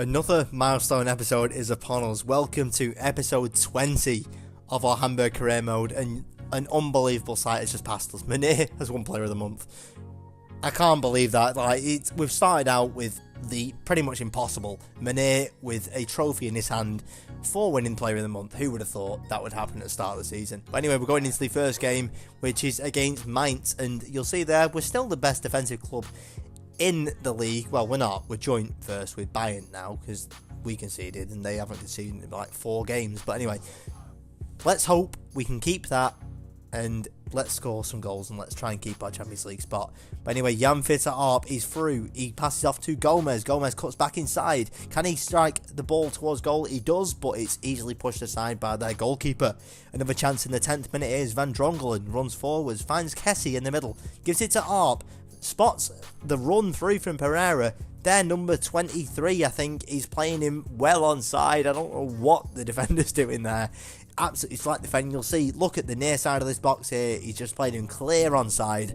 Another milestone episode is upon us. Welcome to episode 20 of our Hamburg career mode, and an unbelievable sight has just passed us. Mane has won Player of the Month. I can't believe that. We've started out with the pretty much impossible. Mane with a trophy in his hand for winning Player of the Month. Who would have thought that would happen at the start of the season? But anyway, we're going into the first game, which is against Mainz, and you'll see there we're still the best defensive club in the league. Well, we're not. We're joint first with Bayern now because we conceded and they haven't conceded in like 4 games. But anyway, let's hope we can keep that and let's score some goals and let's try and keep our Champions League spot. But anyway, Janvitter is through. He passes off to Gomez. Gomez cuts back inside. Can he strike the ball towards goal? He does, but it's easily pushed aside by their goalkeeper. Another chance in the 10th minute is Van Drongelen runs forwards, finds Kessie in the middle, gives it to Arp, spots the run through from Pereira. Their number 23, I think, is playing him well onside. I don't know what the defender's doing there. Absolutely flat defending. You'll see, look at the near side of this box here. He's just played him clear onside.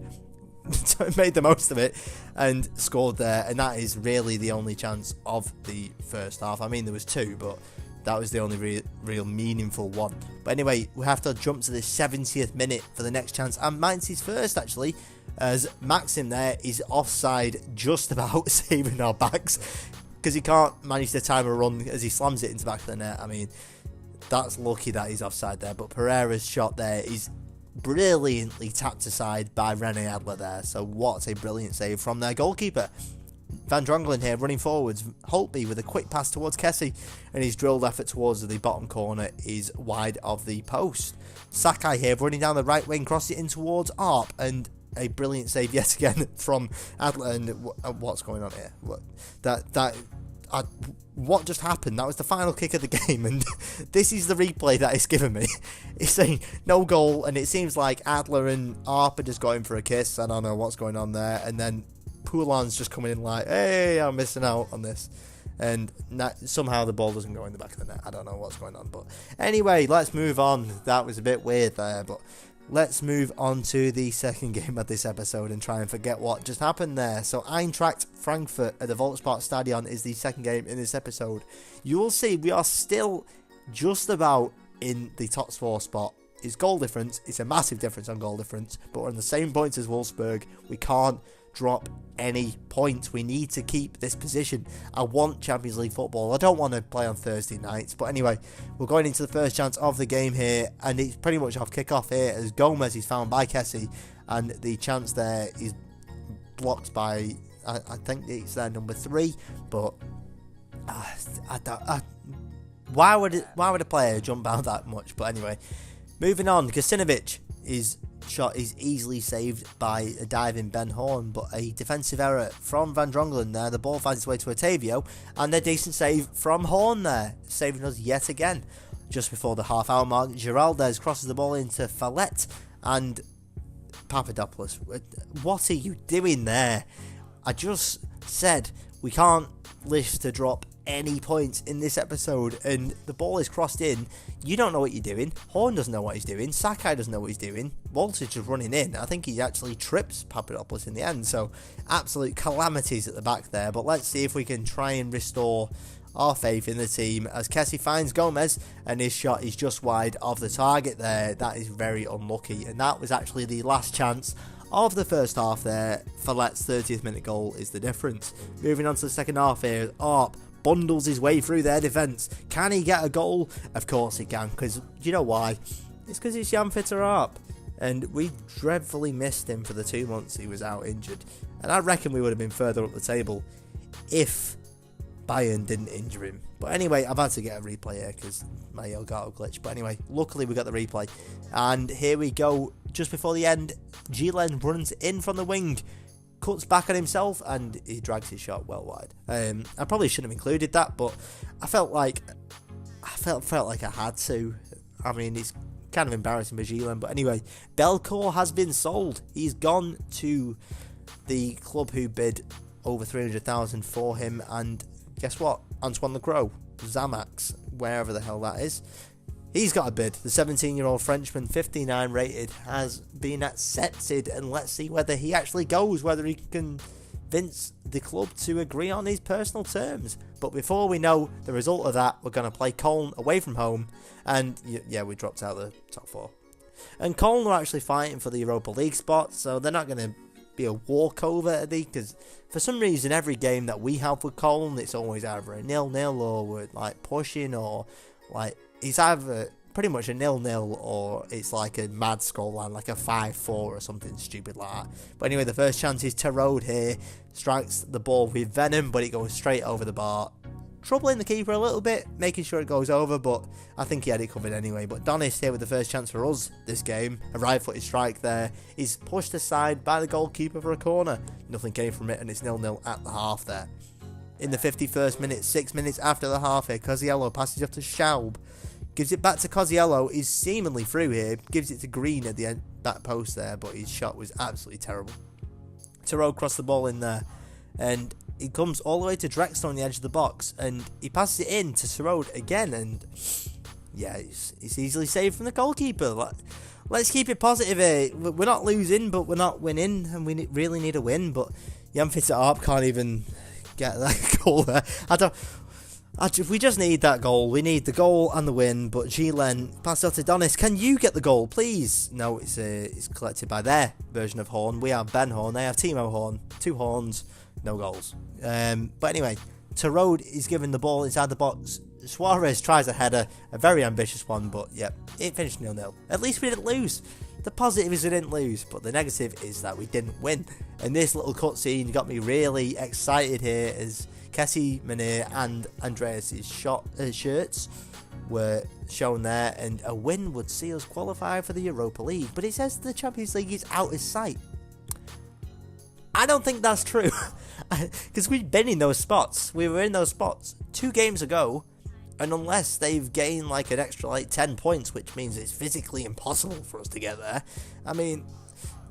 Made the most of it and scored there. And that is really the only chance of the first half. I mean, there was 2, but that was the only real meaningful one. But anyway, we have to jump to the 70th minute for the next chance. And Mainz's first, actually, as Maxim there is offside, just about saving our backs because he can't manage to time a run as he slams it into the back of the net. I mean, that's lucky that he's offside there, but Pereira's shot there is brilliantly tapped aside by Rene Adler there. So what a brilliant save from their goalkeeper. Van Drongelen here running forwards. Holtby with a quick pass towards Kessie, and his drilled effort towards the bottom corner is wide of the post. Sakai here running down the right wing, cross it in towards Arp, and a brilliant save yet again from Adler. And what's going on here? What just happened? That was the final kick of the game, and this is the replay that it's given me. It's saying no goal, and it seems like Adler and Arp are just going for a kiss. I don't know what's going on there, and then Poulin's just coming in like, hey, I'm missing out on this, and somehow the ball doesn't go in the back of the net. I don't know what's going on, but anyway, let's move on. That was a bit weird there, but let's move on to the second game of this episode and try and forget what just happened there. So Eintracht Frankfurt at the VOLKSPARKSTADION is the second game in this episode. You will see we are still just about in the top 4 spot. It's goal difference. It's a massive difference on goal difference, but we're on the same points as Wolfsburg. We can't drop any points. We need to keep this position. I want Champions League football. I don't want to play on Thursday nights. But anyway, we're going into the first chance of the game here, and it's pretty much off kick-off here as Gomez is found by Kessie, and the chance there is blocked by, I think it's their number 3, but why would a player jump out that much? But anyway, moving on, Kasinovic shot is easily saved by a diving Ben Horn, but a defensive error from Van Drongelen there. The ball finds its way to Otavio, and a decent save from Horn there, saving us yet again. Just before the half-hour mark, Giraldez crosses the ball into Fallette, and Papadopoulos, what are you doing there? I just said we can't live to drop any points in this episode, and the ball is crossed in. You don't know what you're doing. Horn doesn't know what he's doing. Sakai doesn't know what he's doing. Voltage is running in. I think he actually trips Papadopoulos in the end. So absolute calamities at the back there. But let's see if we can try and restore our faith in the team as Kessie finds Gomez, and his shot is just wide of the target there. That is very unlucky, and that was actually the last chance of the first half there. Fallette's 30th minute goal is the difference. Moving on to the second half here, Arp bundles his way through their defence. Can he get a goal? Of course he can, because you know why? It's because it's Janvitter Arp, and we dreadfully missed him for the 2 months he was out injured, and I reckon we would have been further up the table if Bayern didn't injure him. But anyway, I've had to get a replay here because my Elgato glitch. But anyway, luckily we got the replay, and here we go. Just before the end, Gielen runs in from the wing, cuts back on himself, and he drags his shot well wide. I probably shouldn't have included that, but I felt like I had to. I mean, it's kind of embarrassing for Gielen, but anyway, Belcourt has been sold. He's gone to the club who bid over 300,000 for him, and guess what? Antoine Lecroix, Zamax, wherever the hell that is, he's got a bid. The 17-year-old Frenchman, 59 rated, has been accepted, and let's see whether he actually goes, whether he can convince the club to agree on his personal terms. But before we know the result of that, we're going to play Cologne away from home, and yeah, we dropped out of the top 4. And Cologne are actually fighting for the Europa League spot, so they're not going to be a walkover, are they? Because for some reason, every game that we have with Cologne, it's always either a 0-0 or we're like pushing, or like it's either pretty much a 0-0 or it's like a mad scoreline, like a 5-4 or something stupid like that. But anyway, the first chance is Terode here, strikes the ball with venom, but it goes straight over the bar, troubling the keeper a little bit, making sure it goes over, but I think he had it covered anyway. But Donis here with the first chance for us this game, a right-footed strike there, is pushed aside by the goalkeeper for a corner. Nothing came from it, and it's 0-0 at the half there. In the 51st minute, 6 minutes after the half here, Coziello passes up to Schaub, gives it back to Coziello, he's seemingly through here, gives it to Green at the end, back post there, but his shot was absolutely terrible. Terode crossed the ball in there, and he comes all the way to Drexler on the edge of the box, and he passes it in to Terode again, and yeah, it's easily saved from the goalkeeper. Let's keep it positive here. We're not losing, but we're not winning, and we really need a win, but Jan Fitzarp can't even get that goal there. We just need that goal. We need the goal and the win, but Gillen passes out to Donis. Can you get the goal, please? No, it's collected by their version of Horn. We have Ben Horn, they have Timo Horn. 2 horns, no goals. But anyway, Terode is given the ball inside the box. Suarez tries a header, a very ambitious one, but yeah, it finished 0-0. At least we didn't lose. The positive is we didn't lose, but the negative is that we didn't win. And this little cutscene got me really excited here as Kessie, Manir and Andreas' shirts were shown there, and a win would see us qualify for the Europa League. But it says the Champions League is out of sight. I don't think that's true, because we've been in those spots. We were in those spots 2 games ago, and unless they've gained like an extra like 10 points, which means it's physically impossible for us to get there, I mean,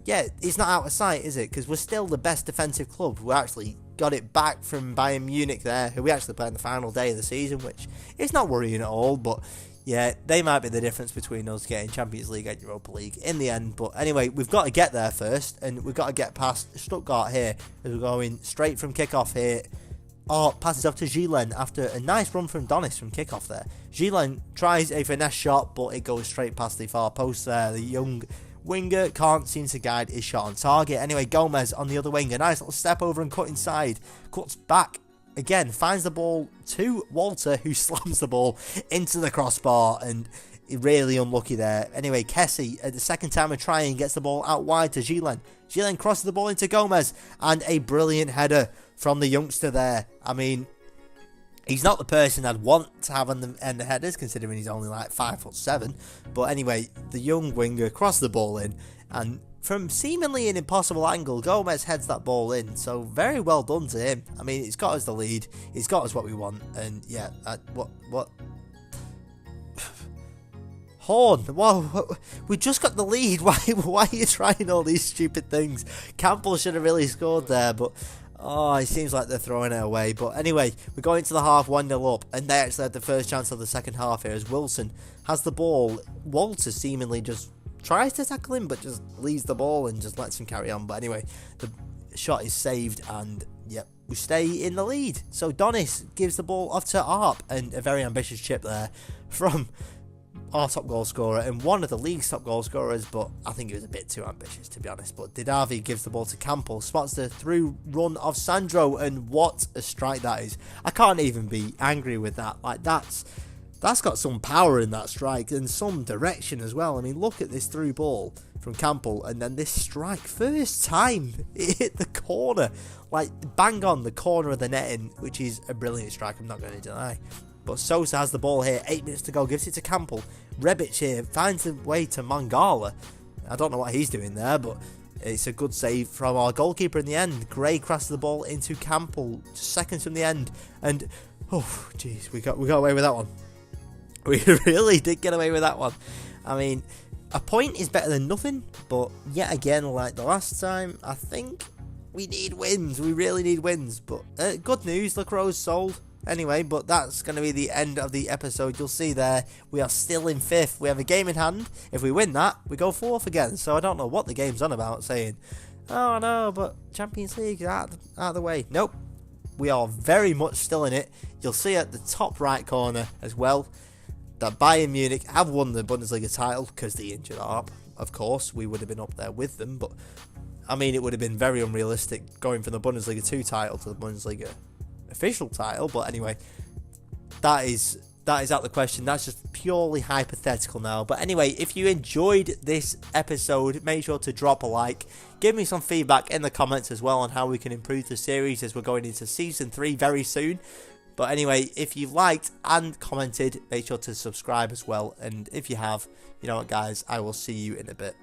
yeah, it's not out of sight, is it? Because we're still the best defensive club. We actually got it back from Bayern Munich there, who we actually played on the final day of the season, which is not worrying at all, but yeah, they might be the difference between us getting Champions League and Europa League in the end. But anyway, we've got to get there first, and we've got to get past Stuttgart here, as we're going straight from kickoff here. Passes off to Gillen after a nice run from Donis from kickoff there. Gillen tries a finesse shot, but it goes straight past the far post there. The young winger can't seem to guide his shot on target. Anyway, Gomez on the other wing, a nice little step over and cut inside, cuts back again, finds the ball to Walter, who slams the ball into the crossbar, and really unlucky there. Anyway, Kessie at the second time of trying gets the ball out wide to Gillen. Gillen crosses the ball into Gomez, and a brilliant header from the youngster there. I mean, he's not the person I'd want to have on the end of headers, considering he's only like 5'7". But anyway, the young winger crossed the ball in, and from seemingly an impossible angle, Gomez heads that ball in. So very well done to him. I mean, it's got us the lead. It's got us what we want. And yeah, what? Horn, wow, we just got the lead. Why are you trying all these stupid things? Campbell should have really scored there, but it seems like they're throwing it away. But anyway, we're going into the half 1-0 up, and they actually had the first chance of the second half here as Wilson has the ball. Walter seemingly just tries to tackle him, but just leaves the ball and just lets him carry on. But anyway, the shot is saved, and yep, we stay in the lead. So Donis gives the ball off to Arp, and a very ambitious chip there from our top goal scorer and one of the league's top goal scorers, but I think it was a bit too ambitious, to be honest. But Didavi gives the ball to Campo, spots the through run of Sandro, and what a strike that is. I can't even be angry with that. Like, that's got some power in that strike and some direction as well. I mean, look at this through ball from Campo, and then this strike, first time it hit the corner, like bang on the corner of the netting, which is a brilliant strike, I'm not going to deny. But Sosa has the ball here, 8 minutes to go, gives it to Campbell. Rebic here finds the way to Mangala. I don't know what he's doing there, but it's a good save from our goalkeeper in the end. Gray crosses the ball into Campbell, seconds from the end, and oh jeez, we got away with that one. We really did get away with that one. I mean, a point is better than nothing, but yet again, like the last time, I think we need wins. We really need wins. But good news, Lacroix sold. Anyway, but that's going to be the end of the episode. You'll see there, we are still in 5th. We have a game in hand. If we win that, we go 4th again. So I don't know what the game's on about, saying oh no, but Champions League is out of the way. Nope, we are very much still in it. You'll see at the top right corner as well that Bayern Munich have won the Bundesliga title because they injured Arp. Of course, we would have been up there with them, but I mean, it would have been very unrealistic going from the Bundesliga 2 title to the Bundesliga official title. But anyway, that is out of the question. That's just purely hypothetical now. But anyway, if you enjoyed this episode, make sure to drop a like. Give me some feedback in the comments as well on how we can improve the series as we're going into Season 3 very soon. But anyway, if you've liked and commented, make sure to subscribe as well. And if you have, you know what guys, I will see you in a bit.